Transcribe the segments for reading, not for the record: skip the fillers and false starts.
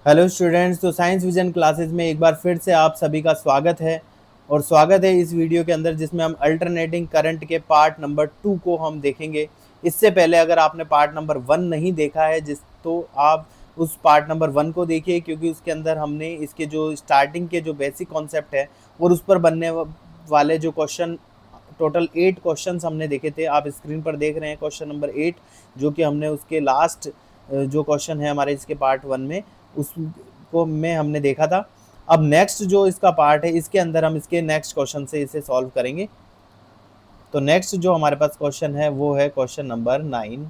Hello students, तो science vision classes में एक बार फिर से आप सभी का स्वागत है। और स्वागत है इस वीडियो के अंदर जिसमें हम अल्टरनेटिंग करंट के पार्ट नंबर 2 को हम देखेंगे। इससे पहले अगर आपने पार्ट नंबर 1 नहीं देखा है तो आप उस पार्ट नंबर 1 को देखिए, क्योंकि उसके अंदर हमने इसके जो स्टार्टिंग के जो बेसिक कॉन्सेप्ट है और उस पर बनने वाले जो क्वेश्चन, टोटल 8 क्वेश्चंस हमने देखे थे। आप स्क्रीन पर देख रहे हैं क्वेश्चन नंबर 8, जो कि हमने उसके लास्ट जो क्वेश्चन है हमारे इसके पार्ट 1 में, उसको में हमने देखा था। अब नेक्स्ट जो इसका पार्ट है, इसके अंदर हम इसके नेक्स्ट क्वेश्चन से इसे सॉल्व करेंगे। तो नेक्स्ट जो हमारे पास क्वेश्चन है वो है क्वेश्चन नंबर 9।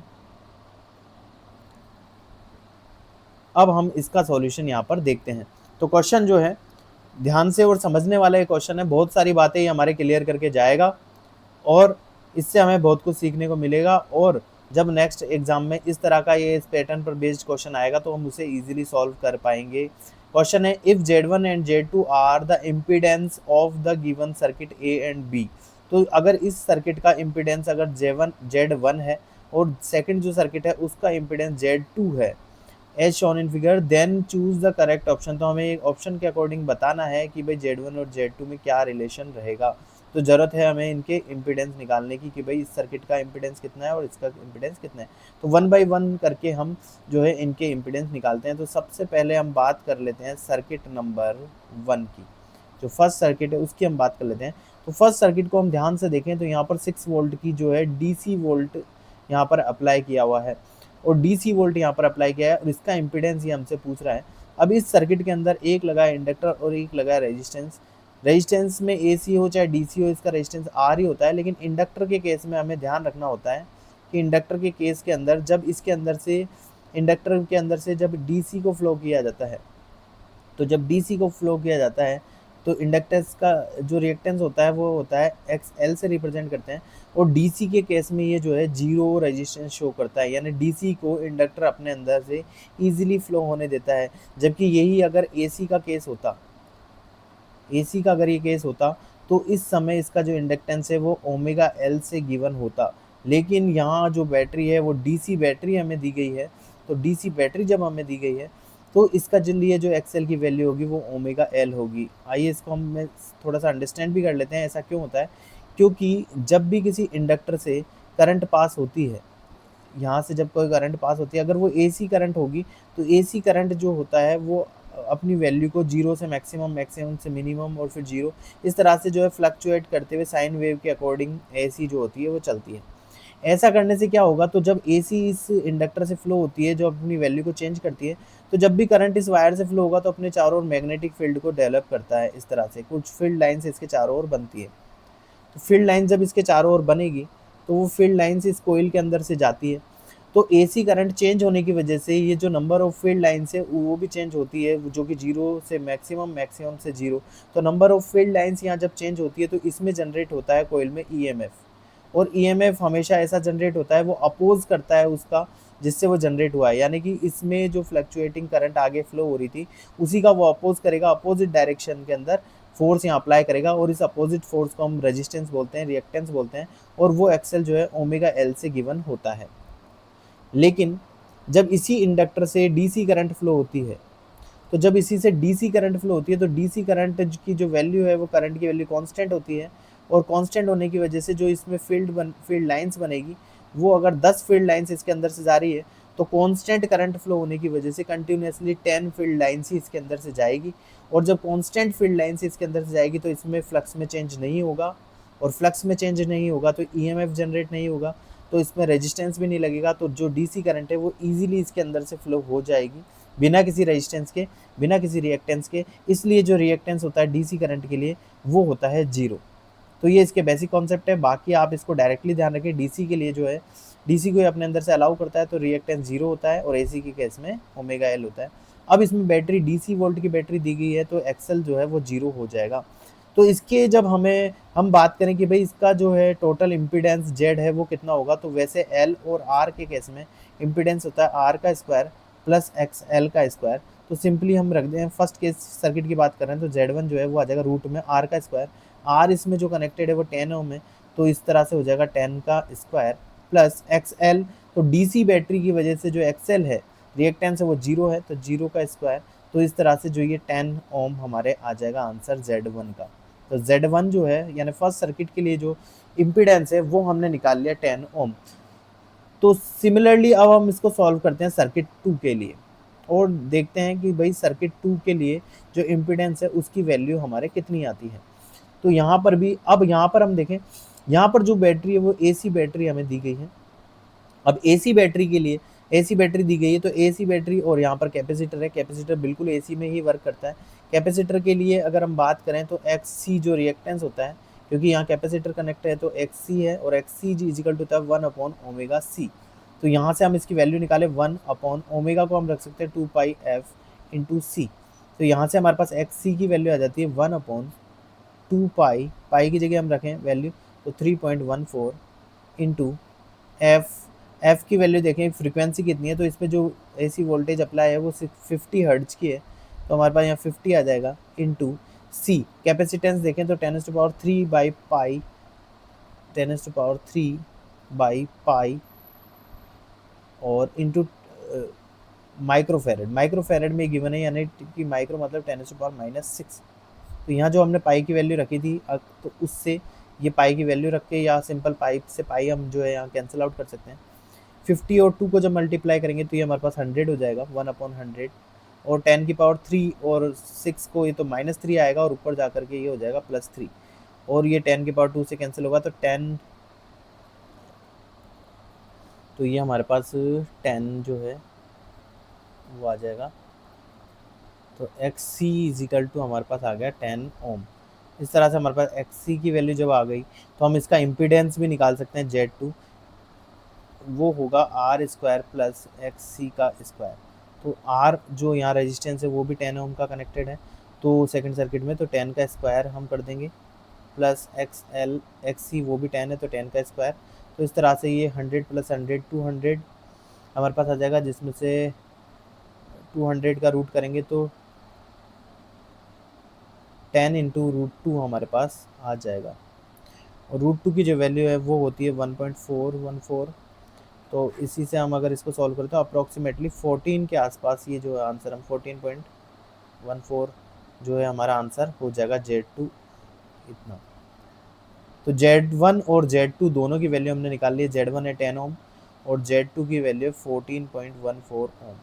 अब हम इसका सॉल्यूशन यहाँ पर देखते हैं। तो क्वेश्चन जो है, ध्यान से और समझने वाला ये क्वेश्चन है। बहुत सारी बातें ये हमारे क्लियर करके जाएगा और इससे हमें बहुत कुछ सीखने को मिलेगा। और जब नेक्स्ट एग्जाम में इस तरह का ये इस पैटर्न पर बेस्ड क्वेश्चन आएगा तो हम उसे इजीली सॉल्व कर पाएंगे। क्वेश्चन है, if Z1 and Z2 are the impedance of the given circuit A and B। तो अगर इस सर्किट का इम्पीडेंस अगर Z1 है और सेकंड जो सर्किट है उसका इम्पीडेंस Z2 है, as shown in figure, then choose the correct option. तो हमें एक ऑप्शन के अकॉर्डिंग बताना है कि भाई Z1 और Z2 में क्या रिलेशन रहेगा। तो ज़रूरत है हमें इनके इम्पीडेंस निकालने की कि भाई इस सर्किट का इम्पीडेंस कितना है और इसका इम्पीडेंस कितना है। तो 1 बाई 1 करके हम जो है इनके इम्पीडेंस निकालते हैं। तो सबसे पहले हम बात कर लेते हैं सर्किट नंबर 1 की। जो फर्स्ट सर्किट है उसकी हम बात कर लेते हैं। तो फर्स्ट सर्किट को हम ध्यान से देखें तो यहाँ पर 6 वोल्ट की जो है DC वोल्ट यहाँ पर अप्लाई किया हुआ है और DC वोल्ट यहाँ पर अप्लाई किया है और इसका इम्पीडेंस ये हमसे पूछ रहा है। अब इस सर्किट के अंदर एक लगा है इंडक्टर और एक लगा है रेजिस्टेंस। रेजिस्टेंस में AC हो चाहे DC हो, इसका रेजिस्टेंस R ही होता है। लेकिन इंडक्टर के केस में हमें ध्यान रखना होता है कि इंडक्टर के केस के अंदर जब इसके अंदर से इंडक्टर के अंदर से जब DC को फ्लो किया जाता है, तो जब DC को फ्लो किया जाता है तो इंडक्टेंस का जो रिएक्टेंस होता है वो होता है XL से रिप्रेजेंट करते हैं। और DC के केस में ये जो है जीरो रेजिस्टेंस शो करता है, यानी DC को इंडक्टर अपने अंदर से इजीली फ्लो होने देता है। जबकि यही अगर AC का केस होता, AC का अगर ये केस होता तो इस समय इसका जो इंडक्टेंस है वो ओमेगा L से गिवन होता। लेकिन यहाँ जो बैटरी है वो DC बैटरी हमें दी गई है। तो DC बैटरी जब हमें दी गई है तो इसका जो लिए जो XL की वैल्यू होगी वो ओमेगा L होगी। आइए इसको हम थोड़ा सा अंडरस्टैंड भी कर लेते हैं। ऐसा क्यों होता है? क्योंकि जब भी किसी इंडक्टर से करंट पास होती है, यहाँ से जब कोई करंट पास होती है, अगर वो AC करंट होगी तो AC करंट जो होता है वो अपनी वैल्यू को जीरो से मैक्सिमम, मैक्सिमम से मिनिमम और फिर जीरो, इस तरह से जो है फ्लक्चुएट करते हुए साइन वेव के अकॉर्डिंग AC जो होती है वो चलती है। ऐसा करने से क्या होगा, तो जब AC इस इंडक्टर से फ्लो होती है जो अपनी वैल्यू को चेंज करती है, तो जब भी करंट इस वायर से फ्लो होगा तो अपने चारों ओर मैग्नेटिक फील्ड को डेवलप करता है। इस तरह से कुछ फील्ड लाइन्स इसके चारों ओर बनती है। तो फील्ड लाइन जब इसके चारों ओर बनेगी तो वो फील्ड लाइन्स इस कोइल के अंदर से जाती है। तो AC करंट चेंज होने की वजह से ये जो नंबर ऑफ फील्ड लाइन्स है वो भी चेंज होती है, जो कि जीरो से मैक्सिमम, मैक्सिमम से जीरो। तो नंबर ऑफ फील्ड लाइन्स यहाँ जब चेंज होती है तो इसमें जनरेट होता है कोइल में EMF। और EMF हमेशा ऐसा जनरेट होता है, वो अपोज करता है उसका जिससे वो जनरेट हुआ है। यानी कि इसमें जो फ्लक्चुएटिंग करंट आगे फ्लो हो रही थी उसी का वो अपोज करेगा, अपोजिट डायरेक्शन के अंदर फोर्स यहाँ अप्लाई करेगा और इस अपोजिट फोर्स को हम रेजिस्टेंस बोलते हैं, रिएक्टेंस बोलते हैं। और वो एक्सेल जो है ओमेगा L से गिवन होता है। लेकिन जब इसी इंडक्टर से DC करंट फ्लो होती है, तो जब इसी से DC करंट फ्लो होती है तो DC करंट की जो वैल्यू है वो करंट की वैल्यू कांस्टेंट होती है। और कांस्टेंट होने की वजह से जो इसमें फील्ड लाइंस बनेगी, वो अगर 10 फील्ड लाइंस इसके अंदर से जा रही है तो कांस्टेंट करंट फ्लो होने की वजह से कंटिन्यूसली 10 फील्ड लाइंस ही इसके अंदर से जाएगी। और जब कांस्टेंट फील्ड लाइंस इसके अंदर से जाएगी तो इसमें फ्लक्स में चेंज नहीं होगा, और फ्लक्स में चेंज नहीं होगा तो EMF जनरेट नहीं होगा, तो इसमें रेजिस्टेंस भी नहीं लगेगा। तो जो DC करंट है वो ईजिली इसके अंदर से फ्लो हो जाएगी बिना किसी रेजिस्टेंस के, बिना किसी रिएक्टेंस के। इसलिए जो रिएक्टेंस होता है DC करंट के लिए वो होता है जीरो। तो ये इसके बेसिक कॉन्सेप्ट है। बाकी आप इसको डायरेक्टली ध्यान रखें, DC के लिए जो है DC को अपने अंदर से अलाउ करता है तो रिएक्टेंस जीरो होता है और AC के केस में ओमेगा L होता है। अब इसमें बैटरी DC वोल्ट की बैटरी दी गई है तो एक्सेल जो है वो जीरो हो जाएगा। तो इसके जब हम बात करें कि भाई इसका जो है टोटल इम्पीडेंस Z है वो कितना होगा, तो वैसे L और R के केस में इम्पीडेंस होता है R का स्क्वायर प्लस XL का स्क्वायर। तो सिंपली हम रख दें, फर्स्ट केस सर्किट की बात कर रहे हैं तो Z1 जो है वो आ जाएगा रूट में R का स्क्वायर। R इसमें जो कनेक्टेड है वो 10 ओम है, तो इस तरह से हो जाएगा 10 का स्क्वायर प्लस XL। तो DC बैटरी की वजह से जो XL है, रिएक्टेंस है वो 0 है, तो 0 का स्क्वायर। तो इस तरह से जो ये 10 ओम हमारे आ जाएगा आंसर Z1 का। तो Z1 जो है यानी फर्स्ट सर्किट के लिए जो इम्पीडेंस है वो हमने निकाल लिया 10 ओम। तो सिमिलरली अब हम इसको सॉल्व करते हैं सर्किट 2 के लिए और देखते हैं कि भाई सर्किट 2 के लिए जो इम्पीडेंस है उसकी वैल्यू हमारे कितनी आती है। तो यहाँ पर भी अब यहाँ पर हम देखें, यहाँ पर जो बैटरी है वो AC बैटरी हमें दी गई है। अब AC बैटरी के लिए AC बैटरी दी गई है, तो AC बैटरी और यहाँ पर कैपेसिटर है, कैपेसिटर बिल्कुल AC में ही वर्क करता है। कैपेसिटर के लिए अगर हम बात करें तो XC जो रिएक्टेंस होता है, क्योंकि यहाँ कैपेसिटर कनेक्ट है तो XC है और XC इजिकल टू होता है 1/ओमेगा C। तो यहाँ से हम इसकी वैल्यू निकाले 1/ओमेगा को हम रख सकते हैं 2πf/C। तो यहाँ से हमारे पास XC की वैल्यू आ जाती है 1/2π, पाई की जगह हम रखें वैल्यू तो 3.14 इंटू एफ की वैल्यू देखें फ्रीक्वेंसी कितनी है, तो इस पर जो AC वोल्टेज अप्लाई है वो 50 हर्ट्ज की है, तो हमारे पास यहाँ 50 आ जाएगा इंटू C। कैपेसिटेंस देखें तो 10⁻³ 10⁻³ और इंटू माइक्रोफेरेड। माइक्रोफेरेड में गिवन है यानी कि माइक्रो मतलब 10⁻⁻⁶। तो यहाँ जो हमने पाई की वैल्यू रखी थी तो उससे ये पाई की वैल्यू रख के या सिंपल पाई से पाई हम जो है यहाँ कैंसिल आउट कर सकते हैं। 50 और 2 को जब मल्टीप्लाई करेंगे तो ये हमारे पास 100 हो जाएगा 1/100 और 10⁻³ और 6 को ये तो -3 आएगा और ऊपर जा करके ये हो जाएगा +3 और ये 10⁻² से कैंसिल होगा तो 10, तो ये हमारे पास 10 जो है वो आ जाएगा। तो XC इजिकल टू हमारे पास आ गया 10 ओम। इस तरह से हमारे पास XC की वैल्यू जब आ गई तो हम इसका इम्पीडेंस भी निकाल सकते हैं Z2, वो होगा R² + XC का स्क्वायर। तो R जो यहाँ रेजिस्टेंस है वो भी 10 ओम का कनेक्टेड है, तो सेकंड सर्किट में तो 10 का स्क्वायर हम कर देंगे प्लस XC वो भी 10 है तो 10 का स्क्वायर। तो इस तरह से ये 100 + 100 200 हमारे पास आ जाएगा, जिसमें से 200 का रूट करेंगे तो 10 × √2 हमारे पास आ जाएगा और √2 की जो वैल्यू है वो होती है 1.414। तो इसी से हम अगर इसको सॉल्व करें तो अप्रॉक्सीमेटली 14 के आसपास ये जो आंसर हम 14.14 जो है हमारा आंसर हो जाएगा Z2 इतना। तो Z1 और Z2 दोनों की वैल्यू हमने निकाल ली है। Z1 है 10 ओम और Z2 की वैल्यू है 14.14 ओम।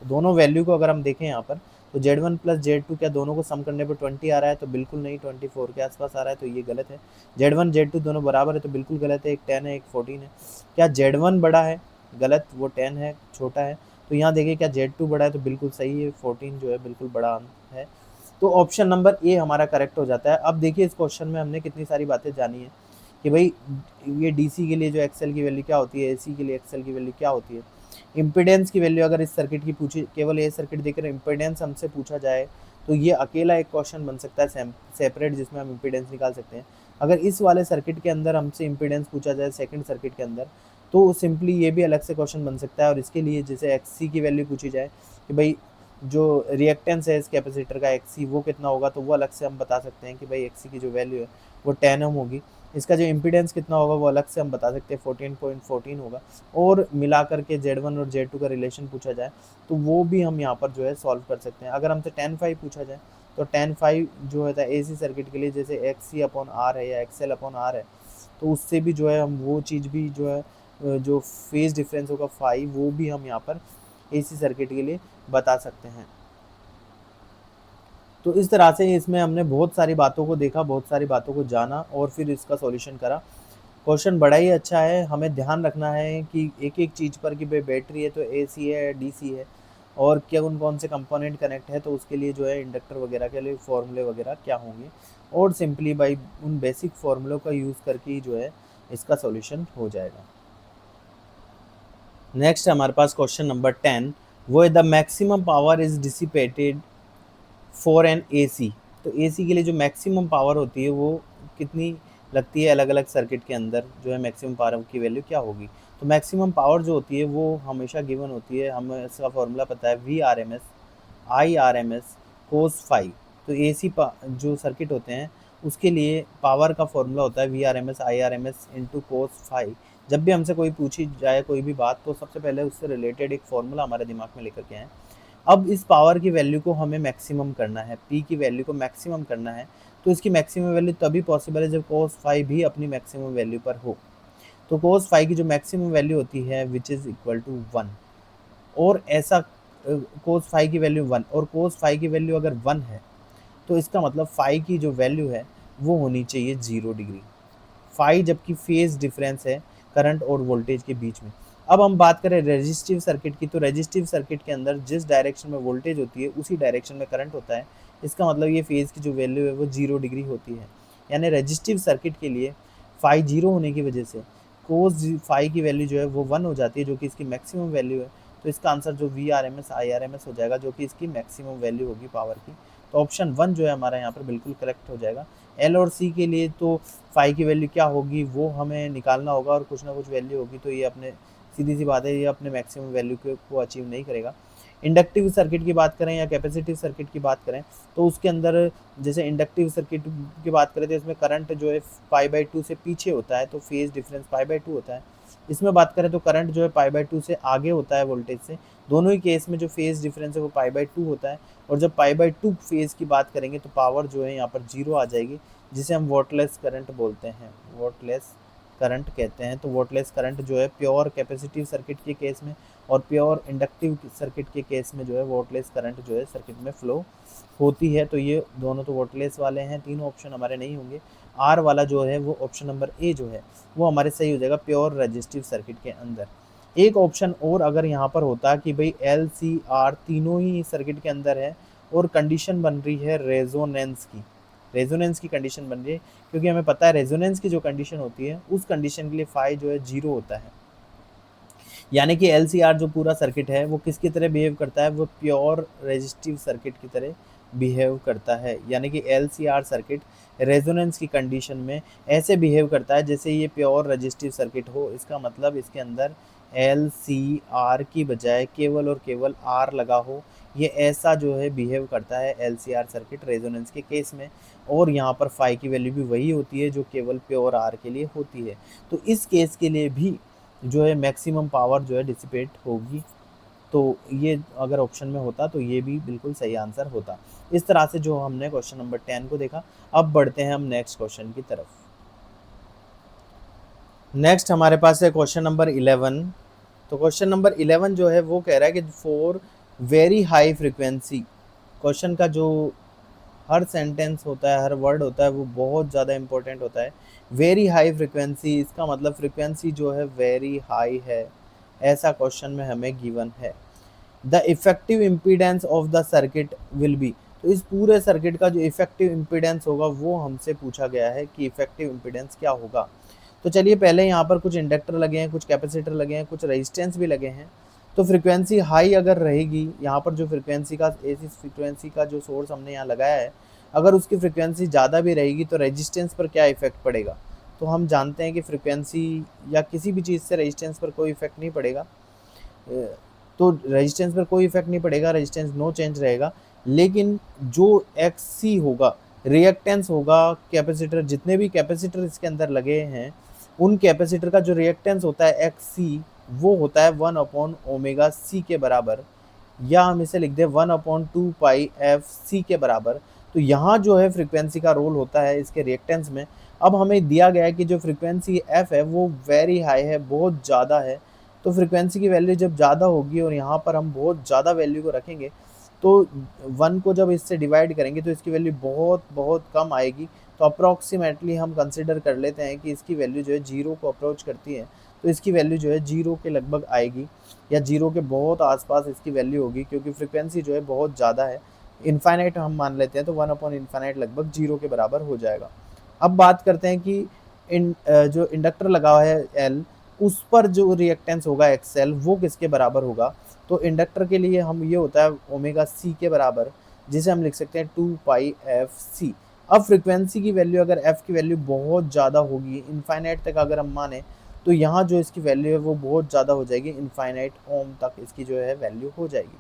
तो दोनों वैल्यू को अगर हम देखें यहाँ पर तो Z1 + Z2 क्या दोनों को सम करने पर 20 आ रहा है, तो बिल्कुल नहीं, 24 के आसपास आ रहा है, तो ये गलत है। Z1 Z2 दोनों बराबर है तो बिल्कुल गलत है, एक 10 है एक 14 है। क्या Z1 बड़ा है? गलत, वो 10 है छोटा है। तो यहाँ देखिए क्या Z2 बड़ा है, तो बिल्कुल सही है, 14 जो है बिल्कुल बड़ा है। तो ऑप्शन नंबर ए हमारा करेक्ट हो जाता है। अब देखिए इस क्वेश्चन में हमने कितनी सारी बातें जानी है कि भाई ये DC के लिए जो XL की वैल्यू क्या होती है, AC के लिए XL की वैल्यू क्या होती है, इम्पीडेंस की वैल्यू अगर इस सर्किट की पूछी, केवल ये सर्किट देकर इम्पीडेंस हमसे पूछा जाए तो ये अकेला एक क्वेश्चन बन सकता है सेपरेट, जिसमें हम इम्पीडेंस निकाल सकते हैं। अगर इस वाले सर्किट के अंदर हमसे इम्पीडेंस पूछा जाए सेकंड सर्किट के अंदर तो सिंपली ये भी अलग से क्वेश्चन बन सकता है। और इसके लिए जैसे XC की वैल्यू पूछी जाए कि भाई जो रिएक्टेंस है इस कैपेसिटर का XC वो कितना होगा, तो वो अलग से हम बता सकते हैं कि भाई XC की जो वैल्यू है वो 10 ओम होगी। इसका जो इम्पीडेंस कितना होगा वो अलग से हम बता सकते हैं 14.14 होगा। और मिला करके Z1 और Z2 का रिलेशन पूछा जाए तो वो भी हम यहाँ पर जो है सॉल्व कर सकते हैं। अगर हमसे 10⁵ पूछा जाए तो 10⁵ जो होता है AC सर्किट के लिए जैसे XC/R है या XL/R है, तो उससे भी जो है हम वो चीज़ भी जो है जो फेज डिफरेंस होगा फाई वो भी हम यहाँ पर AC सर्किट के लिए बता सकते हैं। तो इस तरह से इसमें हमने बहुत सारी बातों को देखा, बहुत सारी बातों को जाना और फिर इसका सॉल्यूशन करा। क्वेश्चन बड़ा ही अच्छा है, हमें ध्यान रखना है कि एक एक चीज़ पर कि भाई बैटरी है तो AC है DC है और क्या कौन से कंपोनेंट कनेक्ट है, तो उसके लिए जो है इंडक्टर वगैरह के लिए फॉर्मूले वगैरह क्या होंगे और सिंपली बाई उन बेसिक फार्मूलों का यूज़ करके ही जो है इसका सॉल्यूशन हो जाएगा। नेक्स्ट हमारे पास क्वेश्चन नंबर 10, वो है the maximum power is dissipated for an AC। तो AC के लिए जो मैक्सिमम पावर होती है वो कितनी लगती है अलग अलग सर्किट के अंदर, जो है मैक्सिमम पावर की वैल्यू क्या होगी। तो मैक्सिमम पावर जो होती है वो हमेशा गिवन होती है, हमें इसका फॉर्मूला पता है VRMS IRMS cos phi। तो AC जो सर्किट होते हैं उसके लिए पावर का फॉर्मूला होता है VRMS IRMS × cos phi। जब भी हमसे कोई पूछी जाए कोई भी बात, तो सबसे पहले उससे रिलेटेड एक फॉर्मूला हमारे दिमाग में लेकर के आए। अब इस पावर की वैल्यू को हमें मैक्सिमम करना है, p की वैल्यू को मैक्सिमम करना है, तो इसकी मैक्सिमम वैल्यू तभी पॉसिबल है जब cos फाई भी अपनी मैक्सिमम वैल्यू पर हो। तो cos फाई की जो मैक्सिमम वैल्यू होती है विच इज़ इक्वल टू 1, और ऐसा cos फाई की वैल्यू 1 और cos फाई की वैल्यू अगर 1 है, तो इसका मतलब फाई की जो वैल्यू है वो होनी चाहिए 0 डिग्री। फाई जबकि फेज डिफरेंस है करंट और वोल्टेज के बीच में। अब हम बात करें रेजिस्टिव सर्किट की, तो रेजिस्टिव सर्किट के अंदर जिस डायरेक्शन में वोल्टेज होती है उसी डायरेक्शन में करंट होता है। इसका मतलब ये फेज की जो वैल्यू है वो 0 डिग्री होती है। यानी रेजिस्टिव सर्किट के लिए फाई 0 होने की वजह से कोस फाई की वैल्यू जो है वो 1 हो जाती है, जो कि इसकी मैक्सिमम वैल्यू है। तो इसका आंसर जो VRMS IRMS हो जाएगा, जो कि इसकी मैक्सिमम वैल्यू होगी पावर की। तो ऑप्शन 1 जो है हमारा यहाँ पर बिल्कुल करेक्ट हो जाएगा। L और C के लिए तो फाई की वैल्यू क्या होगी वो हमें निकालना होगा, और कुछ ना कुछ वैल्यू होगी, तो ये अपने सीधी सी बात है, ये अपने मैक्सिमम वैल्यू को अचीव नहीं करेगा। इंडक्टिव सर्किट की बात करें या कैपेसिटिव सर्किट की बात करें, तो उसके अंदर जैसे इंडक्टिव सर्किट की बात करें तो इसमें करंट जो है π/2 से पीछे होता है, तो फेज डिफरेंस π/2 होता है। इसमें बात करें तो करंट जो है π/2 से आगे होता है वोल्टेज से। दोनों ही केस में जो फेज डिफरेंस है वो π/2 होता है, और जब π/2 फेज की बात करेंगे तो पावर जो है यहाँ पर 0 आ जाएगी, जिसे हम वॉटलेस करंट बोलते हैं, वॉटलेस करंट कहते हैं। तो वॉटलेस करंट जो है प्योर कैपेसिटिव सर्किट के केस में और प्योर इंडक्टिव सर्किट के केस में जो है वॉटलेस करंट जो है सर्किट में फ्लो होती है। तो ये दोनों तो वॉटलेस वाले हैं, तीनों ऑप्शन हमारे नहीं होंगे। आर वाला जो है वो ऑप्शन नंबर ए जो है वो हमारे सही हो जाएगा प्योर रेजिस्टिव सर्किट के अंदर। एक ऑप्शन और अगर यहाँ पर होता कि भाई एल सी आर तीनों ही सर्किट के अंदर है और कंडीशन बन रही है रेजोनेंस की कंडीशन बन रही है, क्योंकि हमें पता है रेजोनेंस की जो कंडीशन होती है उस कंडीशन के लिए फाई जो है 0 होता है। यानी कि LCR जो पूरा सर्किट है वो किसकी तरह बिहेव करता है, वो प्योर रेजिस्टिव सर्किट की तरह बिहेव करता है। यानी कि LCR सर्किट रेजोनेंस की कंडीशन में ऐसे बिहेव करता है जैसे ये प्योर रेजिस्टिव सर्किट हो। इसका मतलब इसके अंदर LCR की बजाय केवल और केवल R लगा हो। ये ऐसा जो है बिहेव करता है LCR सर्किट रेजोनेंस के केस में, और यहाँ पर फाई की वैल्यू भी वही होती है जो केवल प्योर R के लिए होती है। तो इस केस के लिए भी जो है मैक्सिमम पावर जो है डिसिपेट होगी। तो ये अगर ऑप्शन में होता तो ये भी बिल्कुल सही आंसर होता। इस तरह से जो हमने क्वेश्चन नंबर 10 को देखा। अब बढ़ते हैं हम नेक्स्ट क्वेश्चन की तरफ। नेक्स्ट हमारे पास है क्वेश्चन नंबर 11। तो क्वेश्चन नंबर 11 जो है वो कह रहा है कि for very high frequency, question का जो हर सेंटेंस होता है, हर वर्ड होता है, वो बहुत ज़्यादा इंपॉर्टेंट होता है। वेरी हाई फ्रिक्वेंसी, इसका मतलब फ्रिक्वेंसी जो है वेरी हाई है, ऐसा क्वेश्चन में हमें गिवन है। The effective impedance of the circuit will be, तो इस पूरे सर्किट का जो इफेक्टिव इम्पीडेंस होगा वो हमसे पूछा गया है कि इफेक्टिव इम्पीडेंस क्या होगा। तो चलिए पहले यहाँ पर कुछ इंडक्टर लगे हैं, कुछ कैपेसिटर लगे हैं, कुछ रेजिस्टेंस भी लगे हैं। तो फ्रिक्वेंसी हाई अगर रहेगी, यहाँ पर जो फ्रिक्वेंसी का ऐसी फ्रिक्वेंसी का जो सोर्स हमने यहाँ लगाया है, अगर उसकी फ्रिक्वेंसी ज़्यादा भी रहेगी तो रेजिस्टेंस पर क्या इफेक्ट पड़ेगा। तो हम जानते हैं कि फ्रिक्वेंसी या किसी भी चीज़ से रेजिस्टेंस पर कोई इफेक्ट नहीं पड़ेगा। तो रेजिस्टेंस पर कोई इफेक्ट नहीं पड़ेगा, रेजिस्टेंस नो चेंज रहेगा। लेकिन जो XC होगा, रिएक्टेंस होगा, कैपेसिटर जितने भी कैपेसिटर इसके अंदर लगे हैं उन कैपेसिटर का जो रिएक्टेंस होता है XC, वो होता है 1/ωc के बराबर, या हम इसे लिख दें 1/2πfc के बराबर। तो यहाँ जो है फ्रिक्वेंसी का रोल होता है इसके रिएक्टेंस में। अब हमें दिया गया है कि जो फ्रिक्वेंसी f है वो वेरी हाई है, बहुत ज़्यादा है। तो फ्रिक्वेंसी की वैल्यू जब ज़्यादा होगी और यहाँ पर हम बहुत ज़्यादा वैल्यू को रखेंगे, तो 1 को जब इससे डिवाइड करेंगे तो इसकी वैल्यू बहुत बहुत कम आएगी। तो अप्रॉक्सीमेटली हम कंसिडर कर लेते हैं कि इसकी वैल्यू जो है 0 को अप्रोच करती है, तो इसकी वैल्यू जो है 0 के लगभग आएगी, या 0 के बहुत आसपास इसकी वैल्यू होगी, क्योंकि फ्रिक्वेंसी जो है बहुत ज़्यादा है। इनफाइनाइट हम मान लेते हैं तो 1/∞ लगभग 0 के बराबर हो जाएगा। अब बात करते हैं कि जो इंडक्टर लगा हुआ है L, उस पर जो रिएक्टेंस होगा XL वो किसके बराबर होगा। तो इंडक्टर के लिए हम ये होता है ωc के बराबर, जिसे हम लिख सकते हैं 2πfc। अब फ्रिक्वेंसी की वैल्यू अगर f की वैल्यू बहुत ज़्यादा होगी, इनफाइनाइट तक अगर हम माने, तो यहाँ जो इसकी वैल्यू है वो बहुत ज़्यादा हो जाएगी, इनफाइनाइट ओम तक इसकी जो है वैल्यू हो जाएगी।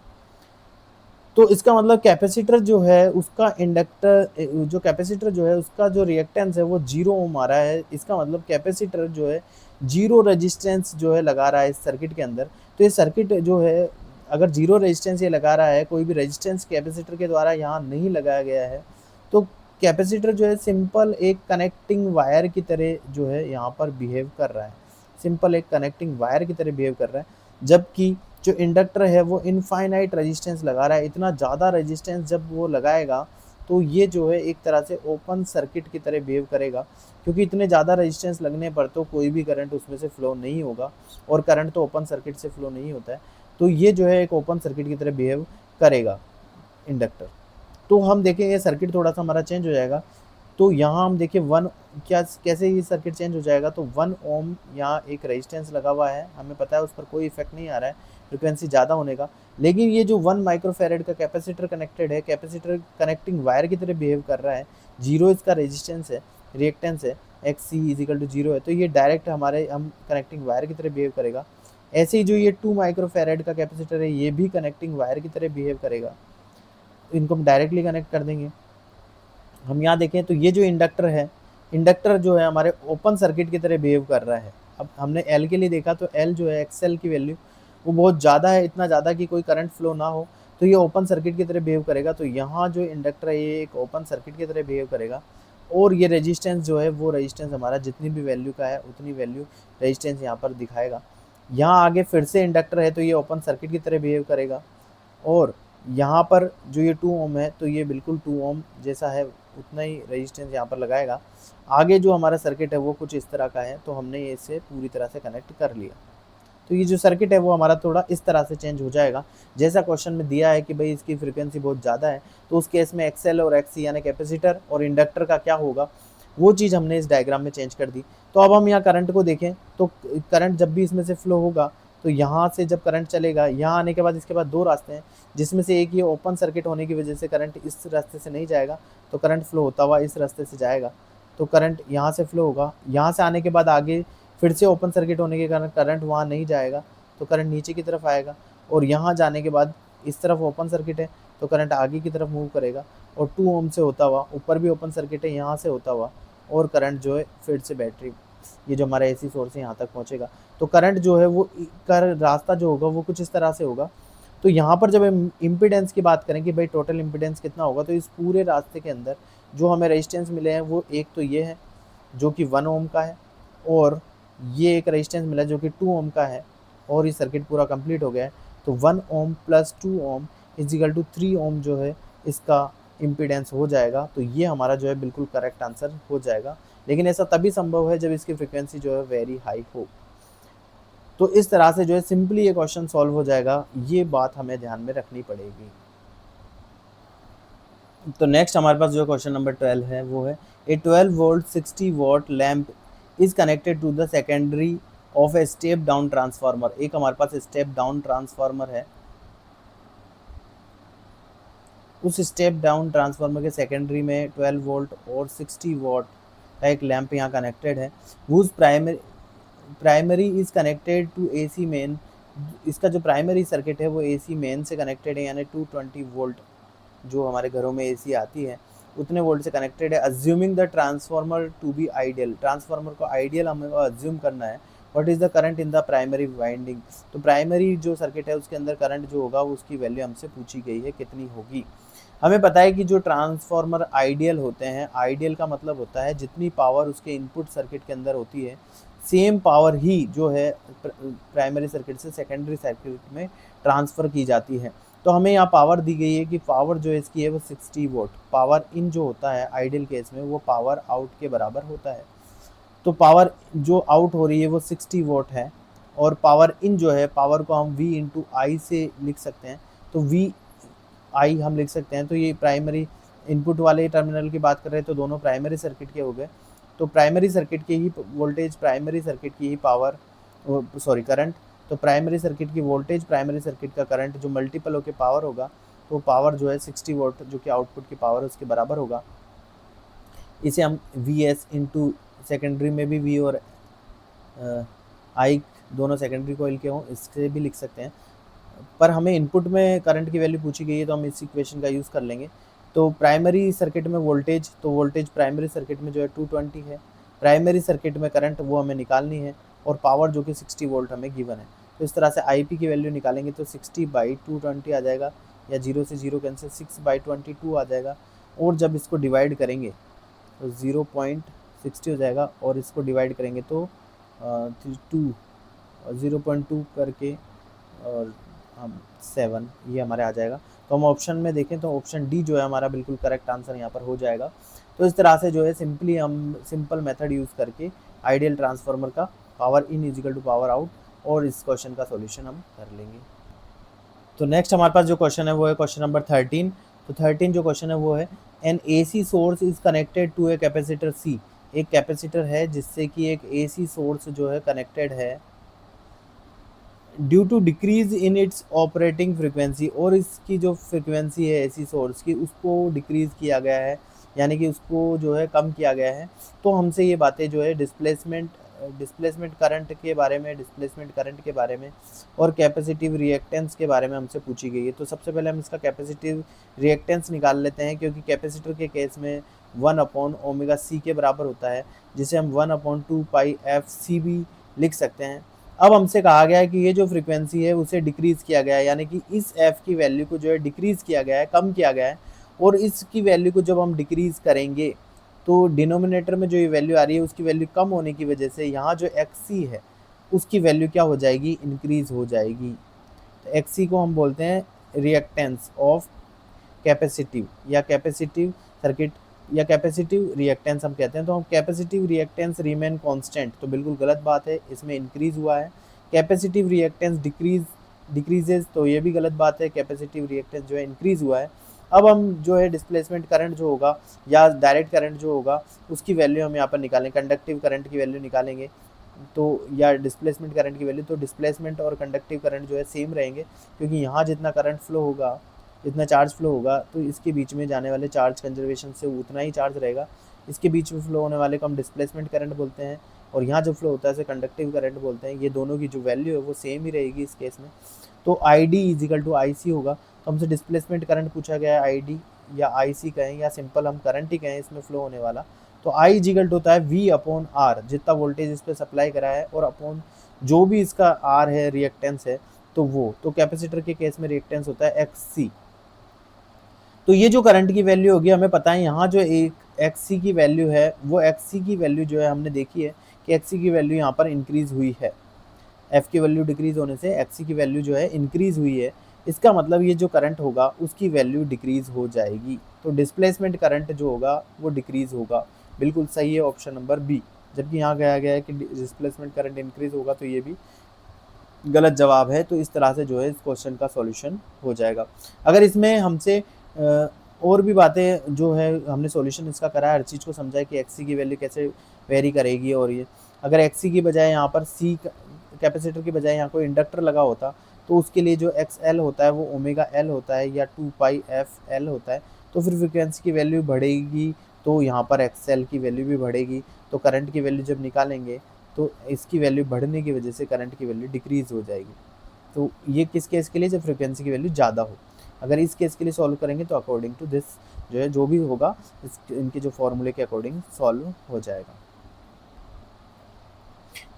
तो इसका मतलब कैपेसिटर जो है उसका इंडक्टर जो कैपेसिटर जो है उसका जो रिएक्टेंस है वो 0 ओम आ रहा है। इसका मतलब कैपेसिटर जो है 0 रेजिस्टेंस जो है लगा रहा है इस सर्किट के अंदर। तो ये सर्किट जो है अगर 0 रेजिस्टेंस ये लगा रहा है, कोई भी रेजिस्टेंस कैपेसिटर के द्वारा यहाँ नहीं लगाया गया है, तो कैपेसिटर जो है सिंपल एक कनेक्टिंग वायर की तरह जो है यहाँ पर बिहेव कर रहा है, सिंपल एक कनेक्टिंग वायर की तरह बिहेव कर रहा है। जबकि जो इंडक्टर है वो इनफाइनाइट रेजिस्टेंस लगा रहा है, इतना ज़्यादा रेजिस्टेंस जब वो लगाएगा तो ये जो है एक तरह से ओपन सर्किट की तरह बिहेव करेगा, क्योंकि इतने ज़्यादा रेजिस्टेंस लगने पर तो कोई भी करंट उसमें से फ्लो नहीं होगा, और करंट तो ओपन सर्किट से फ्लो नहीं होता है। तो ये जो है एक ओपन सर्किट की तरह बिहेव करेगा इंडक्टर। तो हम देखेंगे सर्किट थोड़ा सा हमारा चेंज हो जाएगा। तो यहाँ हम देखिए वन क्या कैसे ये सर्किट चेंज हो जाएगा। तो 1 ओम यहाँ एक रेजिस्टेंस लगा हुआ है, हमें पता है उस पर कोई इफेक्ट नहीं आ रहा है फ्रिक्वेंसी ज़्यादा होने का। लेकिन ये जो 1 माइक्रोफेरेड का कैपेसिटर कनेक्टेड है, कैपेसिटर कनेक्टिंग वायर की तरह बिहेव कर रहा है, 0 इसका रेजिस्टेंस है, रिएक्टेंस है, X C is equal to 0 है, तो ये डायरेक्ट हमारे हम कनेक्टिंग वायर की तरह बिहेव करेगा। ऐसे ही जो ये 2 माइक्रोफेरेड का कैपेसिटर है ये भी कनेक्टिंग वायर की तरह बिहेव करेगा। इनको हम डायरेक्टली कनेक्ट कर देंगे। हम यहाँ देखें तो ये जो इंडक्टर है, इंडक्टर जो है हमारे ओपन सर्किट की तरह बिहेव कर रहा है। अब हमने एल के लिए देखा तो एल जो है एक्सएल की वैल्यू वो बहुत ज़्यादा है, इतना ज़्यादा कि कोई करंट फ्लो ना हो, तो ये ओपन सर्किट की तरह बिहेव करेगा। तो यहाँ जो इंडक्टर है ये एक ओपन सर्किट की तरह बिहेव करेगा, और ये रेजिस्टेंस जो है वो रेजिस्टेंस हमारा जितनी भी वैल्यू का है उतनी वैल्यू रेजिस्टेंस यहाँ पर दिखाएगा। यहाँ आगे फिर से इंडक्टर है तो ये ओपन सर्किट की तरह बिहेव करेगा, और यहाँ पर जो ये 2 ओम है तो ये बिल्कुल 2 ओम जैसा है, उतना ही रेजिस्टेंस यहाँ पर लगाएगा। आगे जो हमारा सर्किट है वो कुछ इस तरह का है, तो हमने ये इसे पूरी तरह से कनेक्ट कर लिया। तो ये जो सर्किट है वो हमारा थोड़ा इस तरह से चेंज हो जाएगा, जैसा क्वेश्चन में दिया है कि भाई इसकी फ्रीक्वेंसी बहुत ज़्यादा है, तो उस केस में एक्सएल और एक्सी यानी कैपेसिटर और इंडक्टर का क्या होगा वो चीज़ हमने इस डायग्राम में चेंज कर दी। तो अब हम यहाँ करंट को देखें तो करंट जब भी इसमें से फ्लो होगा तो यहाँ से जब करंट चलेगा, यहाँ आने के बाद इसके बाद 2 रास्ते हैं, जिसमें से एक ये ओपन सर्किट होने की वजह से करंट इस रास्ते से नहीं जाएगा, तो करंट फ्लो होता हुआ इस रास्ते से जाएगा, तो करंट यहाँ से फ्लो होगा। यहाँ से आने के बाद आगे फिर से ओपन सर्किट होने के कारण करंट वहाँ नहीं जाएगा, तो करंट नीचे की तरफ आएगा, और यहाँ जाने के बाद इस तरफ ओपन सर्किट है तो करंट आगे की तरफ मूव करेगा, और 2 ओम से होता हुआ ऊपर भी ओपन सर्किट है यहाँ से होता हुआ, और करंट जो है फिर से बैटरी ये जो हमारा एसी सोर्स है यहाँ तक पहुँचेगा। तो करंट जो है वो का रास्ता जो होगा वो कुछ इस तरह से होगा। तो यहाँ पर जब हम इम्पीडेंस की बात करें कि भाई टोटल इम्पीडेंस कितना होगा, तो इस पूरे रास्ते के अंदर जो हमें रेजिस्टेंस मिले हैं वो एक तो ये है जो कि 1 ओम का है, और ये एक रेजिस्टेंस मिला जो कि 2 ओम का है, और ये सर्किट पूरा कंप्लीट हो गया है। तो 1 ohm plus 2 ohm equal to 3 ohm जो है इसका इम्पीडेंस हो जाएगा। तो ये हमारा जो है बिल्कुल करेक्ट आंसर हो जाएगा, लेकिन ऐसा तभी संभव है जब इसकी फ्रिक्वेंसी जो है वेरी हाई हो। तो इस तरह से जो है सिंपली ये क्वेश्चन सॉल्व हो जाएगा, ये बात हमें ध्यान में रखनी पड़ेगी। तो नेक्स्ट हमारे पास जो क्वेश्चन नंबर 12 है वो है a 12 volt 60 watt lamp is connected to the secondary of a step down transformer. एक हमारे पास स्टेप डाउन ट्रांसफार्मर है, उस स्टेप डाउन ट्रांसफार्मर के सेकेंडरी में 12 वोल्ट और 60 वॉट का एक लैंप यहाँ कनेक्टेड है। Whose primary is connected to AC main. इसका जो प्राइमरी सर्किट है वो एसी मेन से कनेक्टेड है, यानी 220 वोल्ट जो हमारे घरों में एसी आती है उतने वोल्ट से कनेक्टेड है। Assuming the transformer to be ideal, transformer को आइडियल हमें अज्यूम करना है। What is the current in the primary winding, तो प्राइमरी जो सर्किट है उसके अंदर करंट जो होगा उसकी वैल्यू हमसे पूछी गई है कितनी होगी। हमें पता है कि जो ट्रांसफार्मर आइडियल होते हैं, आइडियल का मतलब होता है जितनी पावर उसके इनपुट सर्किट के अंदर होती है सेम पावर ही जो है प्राइमरी सर्किट से सेकेंडरी सर्किट में ट्रांसफ़र की जाती है। तो हमें यहाँ पावर दी गई है कि पावर जो इसकी है वो 60 वोट, पावर इन जो होता है आइडियल केस में वो पावर आउट के बराबर होता है। तो पावर जो आउट हो रही है वो 60 वोट है, और पावर इन जो है पावर को हम V इंटू आई से लिख सकते हैं, तो V आई हम लिख सकते हैं। तो ये प्राइमरी इनपुट वाले टर्मिनल की बात कर रहे हैं तो दोनों प्राइमरी सर्किट के हो गए। तो प्राइमरी सर्किट के ही वोल्टेज, प्राइमरी सर्किट की ही पावर, सॉरी करंट, तो प्राइमरी सर्किट की वोल्टेज प्राइमरी सर्किट का करंट जो मल्टीपल होकर पावर होगा, तो पावर जो है 60 वोट जो कि आउटपुट की पावर है उसके बराबर होगा। इसे हम VS इंटू सेकेंडरी में भी V और I दोनों सेकेंडरी कोइल के हों इससे भी लिख सकते हैं। पर हमें इनपुट में करंट की वैल्यू पूछी गई है, तो हम इस इक्वेशन का यूज़ कर लेंगे। तो प्राइमरी सर्किट में वोल्टेज, तो वोल्टेज प्राइमरी सर्किट में जो है 220 है। प्राइमरी सर्किट में करंट वो हमें निकालनी है, और पावर जो कि 60 वोल्ट हमें गिवन है। तो इस तरह से IP की वैल्यू निकालेंगे तो 60/220 आ जाएगा, या 0 से 0 कैंसिल, 6/22 आ जाएगा। और जब इसको डिवाइड करेंगे तो 0.60 हो जाएगा, और इसको डिवाइड करेंगे तो 0.2 करके और हम 7 ये हमारे आ जाएगा। तो हम ऑप्शन में देखें तो ऑप्शन डी जो है हमारा बिल्कुल करेक्ट आंसर यहाँ पर हो जाएगा। तो इस तरह से जो है सिंपली हम सिंपल मेथड यूज़ करके आइडियल ट्रांसफार्मर का power in equal to power out और इस क्वेश्चन का सॉल्यूशन हम कर लेंगे। तो नेक्स्ट हमारे पास जो क्वेश्चन है वो है क्वेश्चन नंबर 13। तो 13 जो क्वेश्चन है वो है an AC source is connected to a capacitor C। एक कैपेसिटर है जिससे कि एक AC सोर्स जो है कनेक्टेड है due to decrease in its operating frequency, और इसकी जो फ्रिक्वेंसी है AC सोर्स की उसको डिक्रीज किया गया है, यानी कि उसको जो है कम किया गया है। तो हमसे ये बातें जो है डिस्प्लेसमेंट करंट के बारे में और कैपेसिटिव रिएक्टेंस के बारे में हमसे पूछी गई है। तो सबसे पहले हम इसका कैपेसिटिव रिएक्टेंस निकाल लेते हैं, क्योंकि कैपेसिटर के केस में 1/ωc के बराबर होता है, जिसे हम 1/2πfc भी लिख सकते हैं। अब हमसे कहा गया है कि ये जो फ्रीक्वेंसी है उसे डिक्रीज़ किया गया है, यानी कि इस f की वैल्यू को जो है डिक्रीज़ किया गया है, कम किया गया है। और इसकी वैल्यू को जब हम डिक्रीज़ करेंगे तो डिनोमिनेटर में जो ये वैल्यू आ रही है उसकी वैल्यू कम होने की वजह से यहाँ जो XC है उसकी वैल्यू क्या हो जाएगी, इंक्रीज़ हो जाएगी। तो XC को हम बोलते हैं रिएक्टेंस ऑफ कैपेसिटिव या कैपेसिटिव सर्किट या कैपेसिटिव रिएक्टेंस हम कहते हैं। तो हम कैपेसिटिव रिएक्टेंस रिमेन कांस्टेंट, तो बिल्कुल गलत बात है, इसमें इंक्रीज़ हुआ है। कैपेसिटिव रिएक्टेंस डिक्रीजेज, तो ये भी गलत बात है, कैपेसिटिव रिएक्टेंस जो है इंक्रीज़ हुआ है। अब हम जो है डिस्प्लेसमेंट करंट जो होगा या डायरेक्ट करंट जो होगा उसकी वैल्यू हम यहाँ पर निकालें, कंडक्टिव करंट की वैल्यू निकालेंगे तो, या डिस्प्लेसमेंट करंट की वैल्यू। तो डिस्प्लेसमेंट और कंडक्टिव करंट जो है सेम रहेंगे, क्योंकि यहाँ जितना करंट फ्लो होगा, जितना चार्ज फ्लो होगा, तो इसके बीच में जाने वाले चार्ज कंजर्वेशन से उतना ही चार्ज रहेगा। इसके बीच में फ्लो होने वाले को हम डिस्प्लेसमेंट करंट बोलते हैं, और यहाँ जो फ्लो होता है उसे कंडक्टिव करंट बोलते हैं। ये दोनों की जो वैल्यू है वो सेम ही रहेगी इस केस में। तो ID इजिकल टू IC होगा। तो हमसे डिस्प्लेसमेंट करंट पूछा गया है, ID या IC कहें या सिंपल हम करंट ही कहें इसमें फ्लो होने वाला। तो I इजिकल टू होता है V/R, जितना वोल्टेज इस पर सप्लाई करा है, और अपॉन जो भी इसका R है, रिएक्टेंस है, तो वो, तो कैपेसिटर के केस में रिएक्टेंस होता है XC। तो ये जो करंट की वैल्यू होगी हमें पता है, यहाँ जो एक XC की वैल्यू है वो XC की वैल्यू जो है हमने देखी है कि XC की वैल्यू यहाँ पर इंक्रीज़ हुई है। F की वैल्यू डिक्रीज़ होने से XC की वैल्यू जो है इंक्रीज़ हुई है। इसका मतलब ये जो करंट होगा उसकी वैल्यू डिक्रीज़ हो जाएगी। तो डिस्प्लेसमेंट करंट जो होगा वो डिक्रीज़ होगा। बिल्कुल सही है ऑप्शन नंबर बी। जबकि यहाँ कहा गया है कि डिस्प्लेसमेंट करंट इंक्रीज़ होगा, तो ये भी गलत जवाब है। तो इस तरह से जो है इस क्वेश्चन का सॉल्यूशन हो जाएगा। अगर इसमें हमसे और भी बातें जो है हमने सॉल्यूशन इसका करा है, हर चीज़ को समझा है कि XC की वैल्यू कैसे वेरी करेगी, और ये अगर XC की बजाय यहाँ पर C कैपेसिटर की बजाय यहाँ कोई इंडक्टर लगा होता तो उसके लिए जो XL होता है वो ωL होता है या 2πfL होता है। तो फिर फ्रिक्वेंसी की वैल्यू बढ़ेगी तो यहाँ पर XL की वैल्यू भी बढ़ेगी। तो करंट की वैल्यू जब निकालेंगे तो इसकी वैल्यू बढ़ने की वजह से करंट की वैल्यू डिक्रीज़ हो जाएगी। तो ये किस केस के लिए, जब फ्रिक्वेंसी की वैल्यू ज़्यादा हो। अगर इस केस के लिए सॉल्व करेंगे तो अकॉर्डिंग टू दिस जो है जो भी होगा इनके जो फॉर्मूले के अकॉर्डिंग सॉल्व हो जाएगा।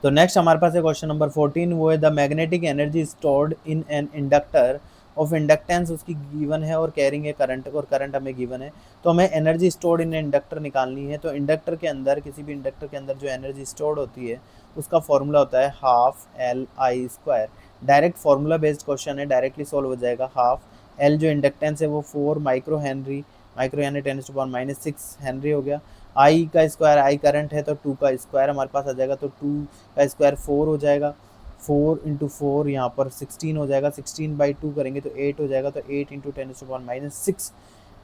तो नेक्स्ट हमारे पास है क्वेश्चन नंबर 14, वो है the magnetic energy stored in an inductor of inductance उसकी गिवन है और कैरिंग है करंट, और करंट हमें गिवन है। तो हमें एनर्जी स्टोर्ड इन इंडक्टर निकालनी है। तो इंडक्टर के अंदर, किसी भी इंडक्टर के अंदर जो एनर्जी स्टोर्ड होती है उसका फॉर्मूला होता है ½LI²। Direct formula based question है, डायरेक्टली सॉल्व हो जाएगा। L जो इंडक्टेंस है वो 4 माइक्रो हेनरी 10⁻⁻⁶ हेनरी हो गया। I का स्क्वायर, I करंट है तो 2 का स्क्वायर हमारे पास आ जाएगा, तो 2 का स्क्वायर 4 हो जाएगा। 4 × 4 यहाँ पर 16 हो जाएगा। 16/2 करेंगे तो 8 हो जाएगा। तो 8 × 10⁻⁶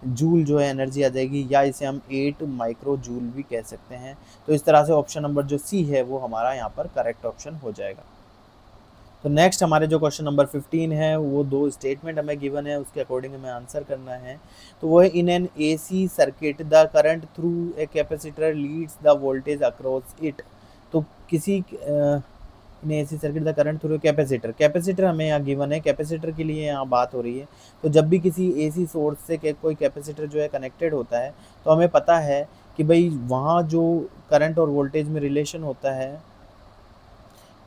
जूल जो है एनर्जी आ जाएगी, या इसे हम 8 माइक्रो जूल भी कह सकते हैं। तो इस तरह से ऑप्शन नंबर जो C है वो हमारा यहाँ पर करेक्ट ऑप्शन हो जाएगा। तो नेक्स्ट हमारे जो क्वेश्चन नंबर 15 है वो 2 स्टेटमेंट हमें गिवन है, उसके अकॉर्डिंग हमें आंसर करना है। तो वो है in an AC circuit the current through a capacitor leads the voltage across it. तो किसी इन AC circuit the current through capacitor हमें यहाँ गिवन है, कैपेसिटर के लिए यहाँ बात हो रही है। तो जब भी किसी एसी सोर्स से कोई कैपेसिटर जो है कनेक्टेड होता है तो हमें पता है कि भाई वहाँ जो करंट और वोल्टेज में रिलेशन होता है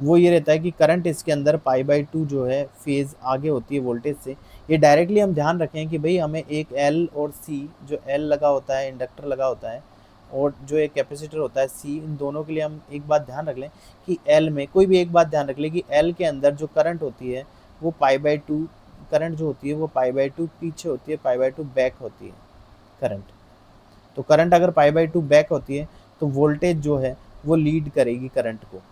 वो ये रहता है कि करंट इसके अंदर π/2 जो है फेज आगे होती है वोल्टेज से। ये डायरेक्टली हम ध्यान रखें कि भाई हमें एक L और C, जो L लगा होता है, इंडक्टर लगा होता है, और जो एक कैपेसिटर होता है C, इन दोनों के लिए हम एक बात ध्यान रख लें कि L में कोई भी एक बात ध्यान रख लें कि L के अंदर जो करंट होती है वो π/2 करंट जो होती है वो π/2 पीछे होती है, π/2 बैक होती है करंट। तो करंट अगर π/2 बैक होती है तो वोल्टेज जो है वो लीड करेगी करंट को,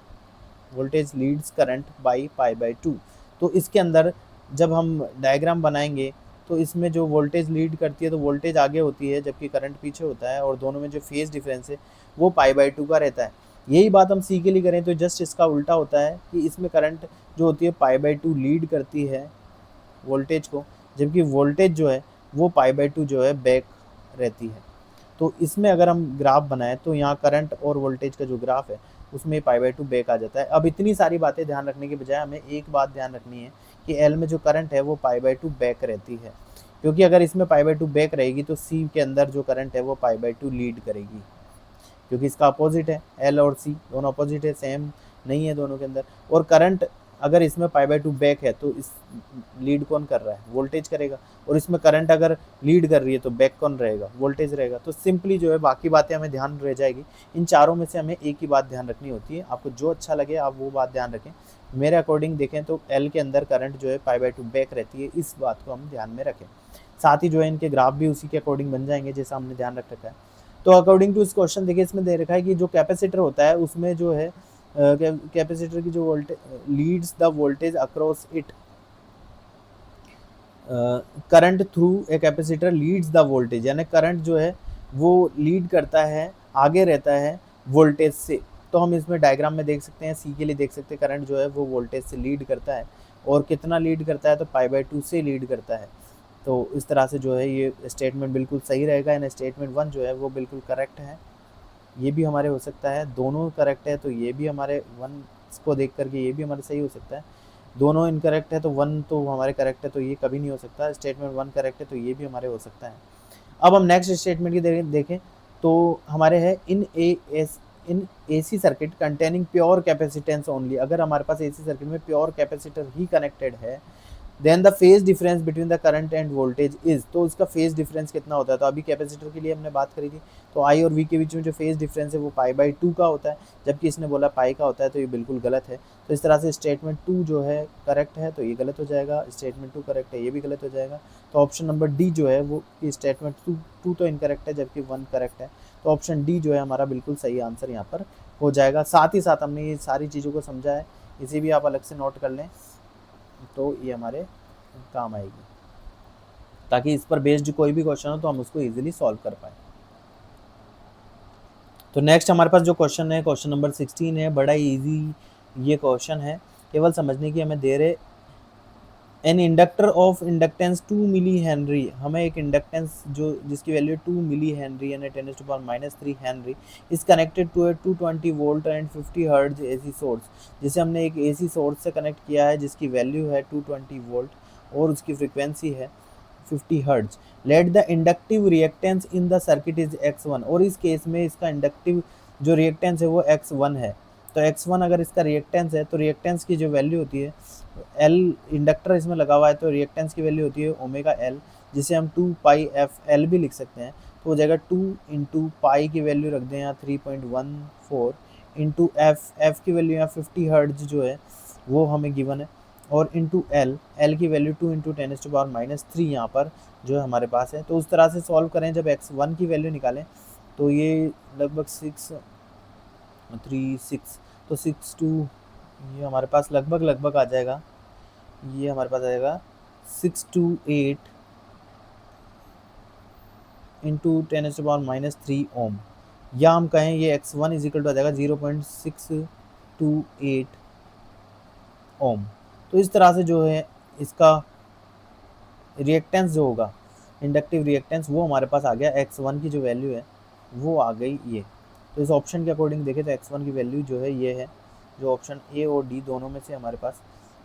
वोल्टेज लीड्स करंट बाई π/2। तो इसके अंदर जब हम डायग्राम बनाएंगे तो इसमें जो वोल्टेज लीड करती है तो वोल्टेज आगे होती है जबकि करंट पीछे होता है, और दोनों में जो फेज डिफरेंस है वो π/2 का रहता है। यही बात हम सी के लिए करें तो जस्ट इसका उल्टा होता है कि इसमें करंट जो होती है π/2 लीड करती है वोल्टेज को, जबकि वोल्टेज जो है वो π/2 जो है बैक रहती है। तो इसमें अगर हम ग्राफ बनाएं तो यहाँ करंट और वोल्टेज का जो ग्राफ है उसमें π/2 बैक आ जाता है। अब इतनी सारी बातें ध्यान रखने के बजाय हमें एक बात ध्यान रखनी है कि L में जो करंट है वो π/2 बैक रहती है, क्योंकि अगर इसमें π/2 बैक रहेगी तो C के अंदर जो करंट है वो π/2 लीड करेगी, क्योंकि इसका अपोजिट है। L और C दोनों अपोजिट है, सेम नहीं है दोनों के अंदर। और करंट अगर इसमें π/2 बैक है तो इस लीड कौन कर रहा है, वोल्टेज करेगा, और इसमें करंट अगर लीड कर रही है तो बैक कौन रहेगा, वोल्टेज रहेगा। तो सिंपली जो है बाकी बातें हमें ध्यान रह जाएगी। इन चारों में से हमें एक ही बात ध्यान रखनी होती है, आपको जो अच्छा लगे आप वो बात ध्यान रखें। मेरे अकॉर्डिंग देखें तो L के अंदर करंट जो है π/2 बैक रहती है, इस बात को हम ध्यान में रखें। साथ ही जो है इनके ग्राफ भी उसी के अकॉर्डिंग बन जाएंगे जैसा हमने ध्यान रख रखा है। तो अकॉर्डिंग टू इस क्वेश्चन देखिए इसमें दे रखा है कि जो कैपेसिटर होता है उसमें जो है कैपेसिटर की जो voltage leads the voltage across it, current through a capacitor leads the voltage, यानी करंट जो है वो लीड करता है, आगे रहता है वोल्टेज से। तो हम इसमें डायग्राम में देख सकते हैं, सी के लिए देख सकते हैं करंट जो है वो वोल्टेज से लीड करता है, और कितना लीड करता है तो π/2 से लीड करता है। तो इस तरह से जो है ये स्टेटमेंट बिल्कुल सही रहेगा, यानी स्टेटमेंट 1 जो है वो बिल्कुल करेक्ट है। ये भी हमारे हो सकता है, दोनों करेक्ट है तो ये भी हमारे 1 को देख करके ये भी हमारे सही हो सकता है। दोनों इनकरेक्ट है तो 1 तो हमारे करेक्ट है, तो ये कभी नहीं हो सकता। स्टेटमेंट 1 करेक्ट है तो ये भी हमारे हो सकता है। अब हम नेक्स्ट स्टेटमेंट की देखें तो हमारे है in AC circuit containing pure capacitance only. अगर हमारे पास एसी सर्किट में प्योर कैपेसिटर ही कनेक्टेड है, then the phase difference between the current and voltage is, तो इसका फेज डिफरेंस कितना होता है। तो अभी कैपेसिटर के लिए हमने बात करी थी, तो आई और वी के बीच में जो फेज डिफरेंस है वो π/2 का होता है, जबकि इसने बोला पाई का होता है, तो ये बिल्कुल गलत है। तो इस तरह से स्टेटमेंट 2 जो है करेक्ट है तो ये गलत हो जाएगा, स्टेटमेंट 2 करेक्ट है ये भी गलत हो जाएगा। तो ऑप्शन नंबर डी जो है वो स्टेटमेंट 2 तो इनकरेक्ट है जबकि 1 करेक्ट है। तो ऑप्शन डी जो है हमारा बिल्कुल सही आंसर यहाँ पर हो जाएगा। साथ ही साथ हमने ये सारी चीज़ों को समझा है, इसे भी आप अलग से नोट कर लें तो ये हमारे काम आएगी, ताकि इस पर बेस्ड कोई भी क्वेश्चन हो तो हम उसको इजीली सॉल्व कर पाए। तो नेक्स्ट हमारे पास जो क्वेश्चन है क्वेश्चन नंबर 16 है, बड़ा ही इजी ये क्वेश्चन है, केवल समझने की हमें दे रहे। An inductor of inductance 2 milli henry, हमें एक इंडक्टेंस जो जिसकी वैल्यू 2 मिली हेनरी यानी 10⁻³ henry is connected to a 220 volt and 50 hertz AC source, जिसे हमने एक एसी सोर्स से कनेक्ट किया है जिसकी वैल्यू है 220 वोल्ट और उसकी फ्रीक्वेंसी है 50 hertz. Let the inductive reactance in the circuit is x1, और इस केस में इसका इंडक्टिव जो रिएक्टेंस है वो x1 है। तो x1 अगर इसका रिएक्टेंस है तो रिएक्टेंस की जो वैल्यू होती है L, इंडक्टर इसमें लगा हुआ है तो रिएक्टेंस की वैल्यू होती है ओमेगा L, जिसे हम 2πfL भी लिख सकते हैं। तो हो जाएगा 2 × पाई की वैल्यू रख दें यहाँ 3.14 इंटू एफ की वैल्यू यहाँ 50 हर्ट्ज जो है वो हमें गिवन है, और इंटू एल की वैल्यू 2 × 10⁻³ यहाँ पर जो है हमारे पास है। तो उस तरह से सॉल्व करें, जब x1 की वैल्यू निकालें तो ये लगभग 6 तो 6 ये हमारे पास लगभग आ जाएगा, ये हमारे पास आएगा 628 × 10⁻³ ओम, या हम कहें ये x1 इजिकल टू आ जाएगा 0.628 ओम। तो इस तरह से जो है इसका रिएक्टेंस जो होगा इंडक्टिव रिएक्टेंस वो हमारे पास आ गया, x1 की जो वैल्यू है वो आ गई ये। तो इस ऑप्शन के अकॉर्डिंग देखें तो x1 की वैल्यू जो है ये है जो ऑप्शन ए और डी दोनों में से हमारे पास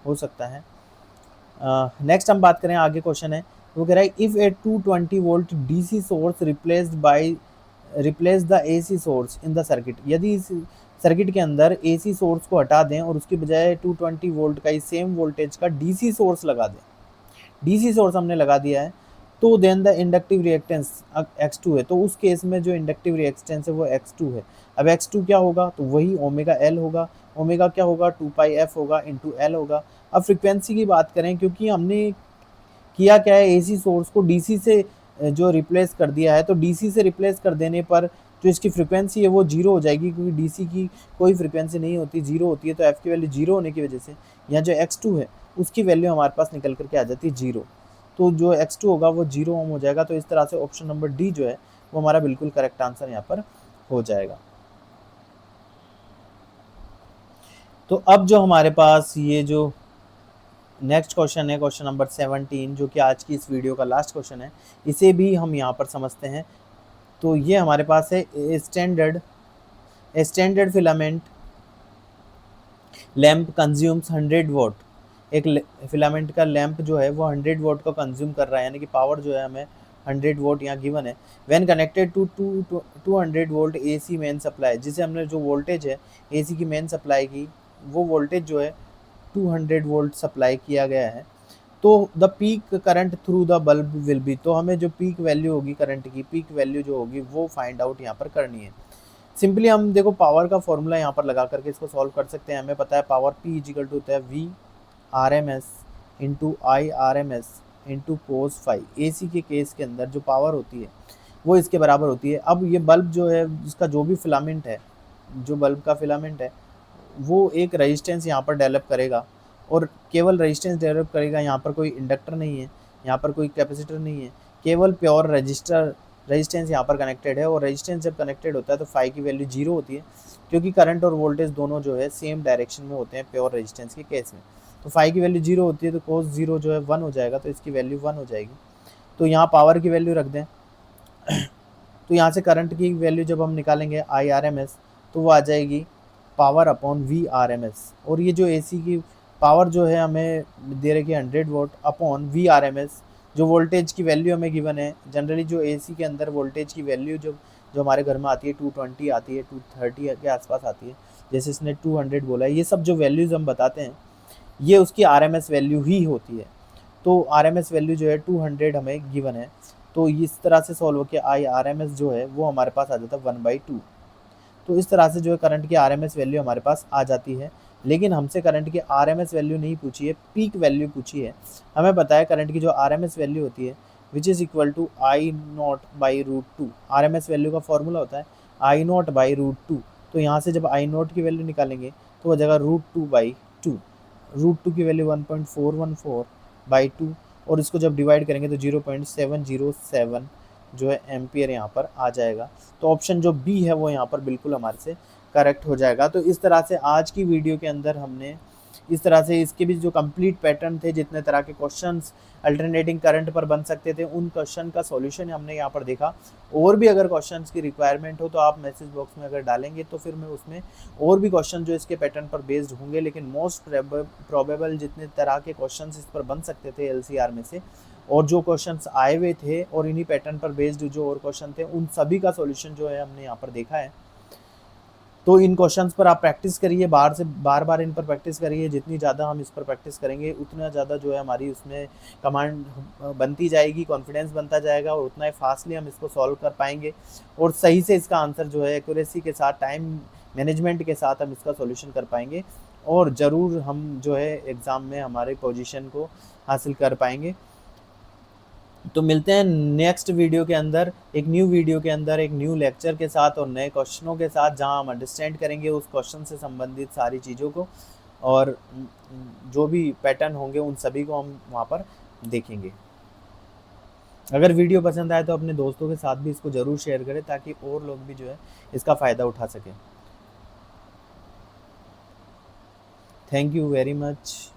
हो सकता है। नेक्स्ट हम बात करें, आगे क्वेश्चन है वो कह रहा है if A 220 volt DC source replace the AC source in the circuit, यदि इस सर्किट के अंदर एसी सोर्स को हटा दें और उसकी बजाय 220 वोल्ट का ही सेम वोल्टेज का डीसी सोर्स लगा दें, डीसी सोर्स हमने लगा दिया है, तो then the inductive reactance x2 है, तो उस केस में जो इंडक्टिव रिएक्टेंस है वो x2 है। अब x2 क्या होगा, तो वही ओमेगा एल होगा, ओमेगा क्या होगा 2 पाई एफ होगा इंटू एल होगा। अब फ्रिक्वेंसी की बात करें, क्योंकि हमने किया क्या है, एसी सोर्स को डीसी से जो रिप्लेस कर दिया है, तो डीसी से रिप्लेस कर देने पर जो इसकी फ्रिक्वेंसी है वो जीरो हो जाएगी, क्योंकि डीसी की कोई फ्रिक्वेंसी नहीं होती, जीरो होती है, तो एफ की वैल्यू जीरो होने की वजह से यहाँ जो x2 है उसकी वैल्यू हमारे पास निकल करके आ जाती है जीरो, तो जो x2 होगा वो 0 ओम हो जाएगा। तो इस तरह से ऑप्शन नंबर डी जो है वो हमारा बिल्कुल करेक्ट आंसर यहाँ पर हो जाएगा। तो अब जो हमारे पास ये जो नेक्स्ट क्वेश्चन है, क्वेश्चन नंबर 17, जो कि आज की इस वीडियो का लास्ट क्वेश्चन है, इसे भी हम यहाँ पर समझते हैं। तो ये हमारे पास है standard filament lamp consumes 100 what, एक फिलामेंट का लैंप जो है वो 100 वॉट को कंज्यूम कर रहा है, यानी कि पावर जो है हमें 100 वोल्ट यहाँ गिवन है। When connected to 200 volt AC main supply, जिसे हमने जो वोल्टेज है एसी की मेन सप्लाई की, वो वोल्टेज जो है 200 वोल्ट सप्लाई किया गया है, तो the peak current through the bulb will be, तो हमें जो पीक वैल्यू होगी करंट की, पीक वैल्यू जो होगी वो फाइंड आउट यहाँ पर करनी है। सिंपली हम देखो पावर का फॉर्मूला यहाँ पर लगा करके इसको सॉल्व कर सकते हैं। हमें पता है पावर P इजिकल टू होता है V R M S into I R M S into cos phi. A C के केस के अंदर जो पावर होती है वो इसके बराबर होती है। अब ये बल्ब जो है, जिसका जो भी फिलामेंट है, जो बल्ब का फिलामेंट है, वो एक रेजिस्टेंस यहाँ पर डेवलप करेगा, और केवल रेजिस्टेंस डेवलप करेगा, यहाँ पर कोई इंडक्टर नहीं है, यहाँ पर कोई कैपेसिटर नहीं है, केवल प्योर रेजिस्टेंस यहाँ पर कनेक्टेड है। और रेजिस्टेंस जब कनेक्टेड होता है तो फाई की वैल्यू जीरो होती है, क्योंकि करंट और वोल्टेज दोनों जो है सेम डायरेक्शन में होते हैं प्योर रेजिस्टेंस के केस में। तो फाई की वैल्यू जीरो होती है, तो कोस जीरो जो है 1 हो जाएगा, तो इसकी वैल्यू 1 हो जाएगी। तो यहाँ पावर की वैल्यू रख दें, तो यहाँ से करंट की वैल्यू जब हम निकालेंगे आई आर एम एस, तो वो आ जाएगी power upon V R M S. और ये जो ए सी की पावर जो है हमें दे रखी है 100 volt upon V R M S, जो वोल्टेज की वैल्यू हमें गिवन है। जनरली जो एसी के अंदर वोल्टेज की वैल्यू जो जो हमारे घर में आती है 220 आती है, 230 के आसपास आती है, जैसे इसने 200 बोला है, ये सब जो वैल्यूज़ हम बताते हैं ये उसकी आरएमएस वैल्यू ही होती है। तो आरएमएस वैल्यू जो है 200 हमें गिवन है, तो इस तरह से सॉल्व होकर आई आरएमएस जो है वो हमारे पास आ जाता है 1/2। तो इस तरह से जो है करंट की आरएमएस वैल्यू हमारे पास आ जाती है। लेकिन हमसे करंट की आरएमएस वैल्यू नहीं पूछी है, पीक वैल्यू पूछी है। हमें पता है करंट की जो आरएमएस वैल्यू होती है which is equal to I0/√2। RMS value का फॉर्मूला होता है I0/√2। तो यहाँ से जब I0 की वैल्यू निकालेंगे तो हो जाएगा √2/2। √2 की वैल्यू 1.414/2, और इसको जब डिवाइड करेंगे तो 0.707 जो है एम्पियर यहाँ पर आ जाएगा। तो ऑप्शन जो बी है वो यहाँ पर बिल्कुल हमारे से करेक्ट हो जाएगा। तो इस तरह से आज की वीडियो के अंदर हमने इस तरह से इसके भी जो कंप्लीट पैटर्न थे, जितने तरह के क्वेश्चंस अल्टरनेटिंग करंट पर बन सकते थे, उन क्वेश्चन का सॉल्यूशन हमने यहाँ पर देखा। और भी अगर क्वेश्चंस की रिक्वायरमेंट हो तो आप मैसेज बॉक्स में अगर डालेंगे तो फिर मैं उसमें और भी क्वेश्चन जो इसके पैटर्न पर बेस्ड होंगे, लेकिन मोस्ट प्रोबेबल जितने तरह के क्वेश्चन इस पर बन सकते थे LCR में से, और जो क्वेश्चंस आए हुए थे और इन्हीं पैटर्न पर बेस्ड जो और क्वेश्चन थे, उन सभी का सॉल्यूशन जो है हमने यहाँ पर देखा है। तो इन क्वेश्चंस पर आप प्रैक्टिस करिए, बार बार इन पर प्रैक्टिस करिए। जितनी ज़्यादा हम इस पर प्रैक्टिस करेंगे उतना ज़्यादा जो है हमारी उसमें कमांड बनती जाएगी, कॉन्फिडेंस बनता जाएगा, और उतना ही फास्टली हम इसको सॉल्व कर पाएंगे, और सही से इसका आंसर जो है एक्यूरेसी के साथ, टाइम मैनेजमेंट के साथ हम इसका सॉल्यूशन कर पाएंगे, और ज़रूर हम जो है एग्ज़ाम में हमारे पोजीशन को हासिल कर पाएंगे। तो मिलते हैं नेक्स्ट वीडियो के अंदर, एक न्यू वीडियो के अंदर, एक न्यू लेक्चर के साथ और नए क्वेश्चनों के साथ, जहां हम अंडरस्टैंड करेंगे उस क्वेश्चन से संबंधित सारी चीज़ों को, और जो भी पैटर्न होंगे उन सभी को हम वहां पर देखेंगे। अगर वीडियो पसंद आए तो अपने दोस्तों के साथ भी इसको ज़रूर शेयर करें, ताकि और लोग भी जो है इसका फ़ायदा उठा सकें। Thank you very much.